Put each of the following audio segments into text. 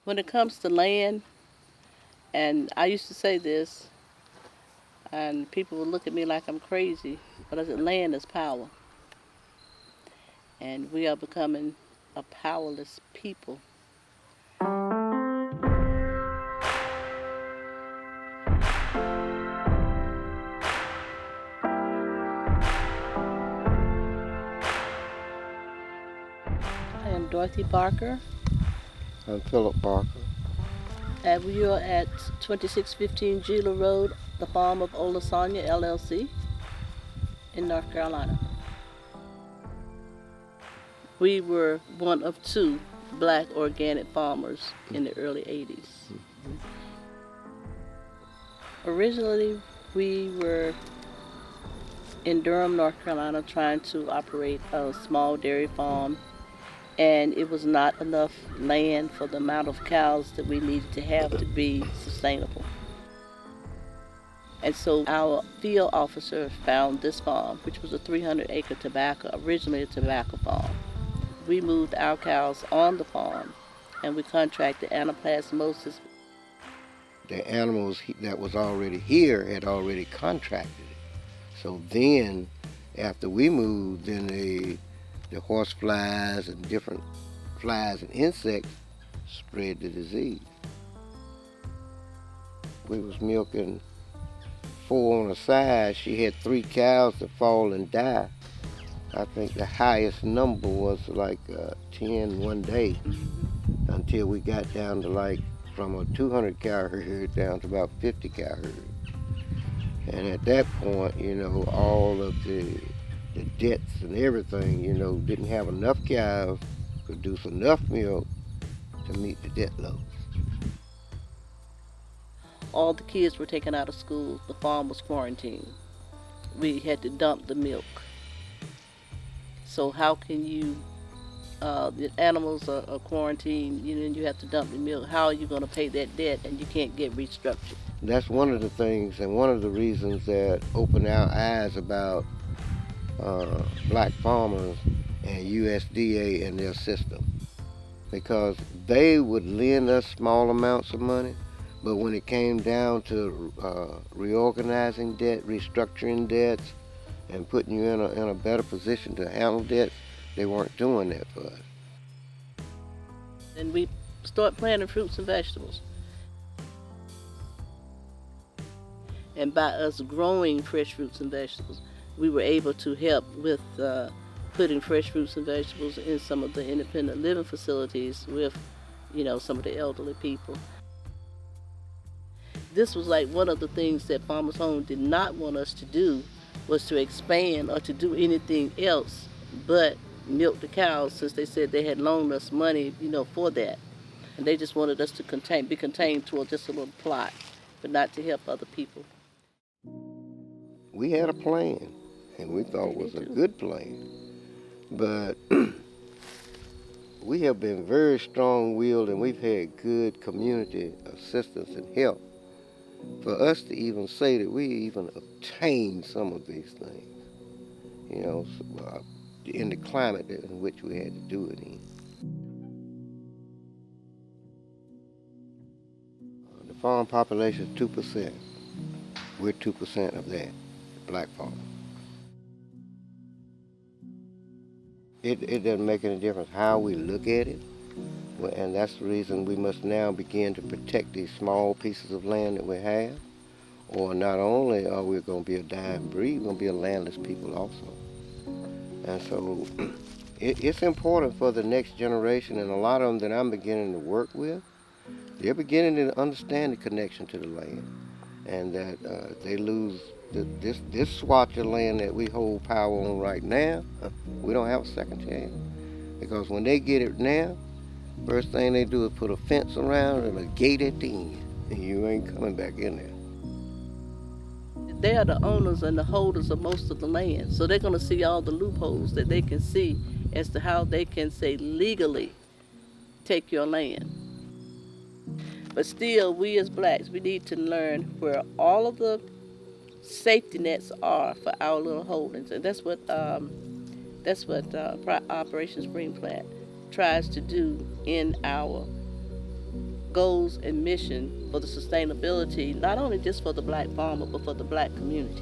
When it comes to land, and I used to say this, and people would look at me like I'm crazy, but I said land is power, and we are becoming a powerless people. I am Dorothy Barker, I'm Phillip Barker. and we are at 2615 Gila Road, the farm of Olusanya LLC in North Carolina. We were one of two black organic farmers in the early 80s. Originally, we were in Durham, North Carolina, trying to operate a small dairy farm, and it was not enough land for the amount of cows that we needed to have to be sustainable. And so our field officer found this farm, which was a 300-acre originally a tobacco farm. We moved our cows on the farm, and we contracted anaplasmosis. The animals that was already here had already contracted it. So then, after we moved, then the horse flies and different flies and insects spread the disease. We was milking 4 on a side. She had 3 cows that fall and die. I think the highest number was like 10 one day, until we got down to like from a 200 cow herd down to about 50 cow herd. And at that point, all of the debts and everything, didn't have enough cows to produce enough milk to meet the debt load. All the kids were taken out of school. The farm was quarantined. We had to dump the milk. So how can you, the animals are quarantined, and you have to dump the milk. How are you going to pay that debt and you can't get restructured? That's one of the things and one of the reasons that opened our eyes about black farmers and USDA and their system. Because they would lend us small amounts of money, but when it came down to reorganizing debt, restructuring debts, and putting you in a better position to handle debts, they weren't doing that for us. And we start planting fruits and vegetables. And by us growing fresh fruits and vegetables, we were able to help with putting fresh fruits and vegetables in some of the independent living facilities with, some of the elderly people. This was like one of the things that Farmers Home did not want us to do, was to expand or to do anything else but milk the cows, since they said they had loaned us money, for that. And they just wanted us to be contained to just a little plot, but not to help other people. We had a plan, and we thought it was a good plan. But we have been very strong-willed, and we've had good community assistance and help for us to even say that we even obtained some of these things, in the climate in which we had to do it in. The farm population is 2%. We're 2% of that, black farm. It doesn't make any difference how we look at it, and that's the reason we must now begin to protect these small pieces of land that we have. Or not only are we going to be a dying breed, we're going to be a landless people also. And so it's important for the next generation, and a lot of them that I'm beginning to work with, they're beginning to understand the connection to the land, and that they lose this swatch of land that we hold power on right now. We don't have a second chance, because when they get it now, first thing they do is put a fence around and a gate at the end, and you ain't coming back in there. They are the owners and the holders of most of the land, so they're going to see all the loopholes that they can see as to how they can, say, legally take your land. But still, we as blacks, we need to learn where all of the safety nets are for our little holdings, and that's what Operation Spring Plant tries to do in our goals and mission for the sustainability, not only just for the black farmer, but for the black communities.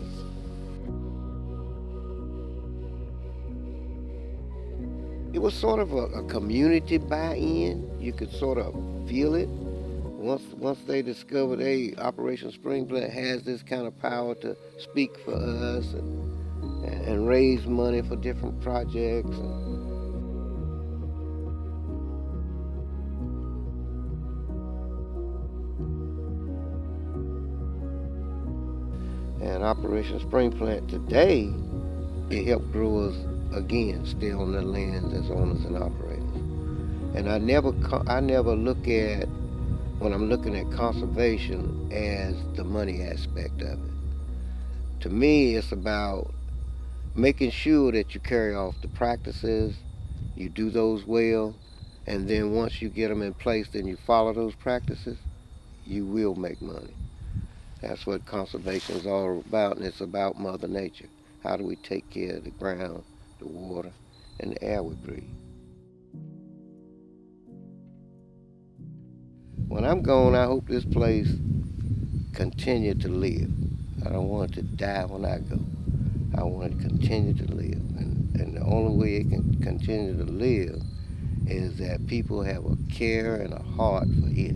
It was sort of a community buy-in. You could sort of feel it once they discovered, hey, Operation Spring Plant has this kind of power to speak for us and raise money for different projects. And Operation Spring Plant today, it helped growers again stay on their lands as owners and operators. And I never look at when I'm looking at conservation as the money aspect of it. To me, it's about making sure that you carry off the practices, you do those well, and then once you get them in place, then you follow those practices, you will make money. That's what conservation is all about, and it's about Mother Nature. How do we take care of the ground, the water, and the air we breathe? When I'm gone, I hope this place continue to live. I don't want it to die when I go. I want it to continue to live. And the only way it can continue to live is that people have a care and a heart for it.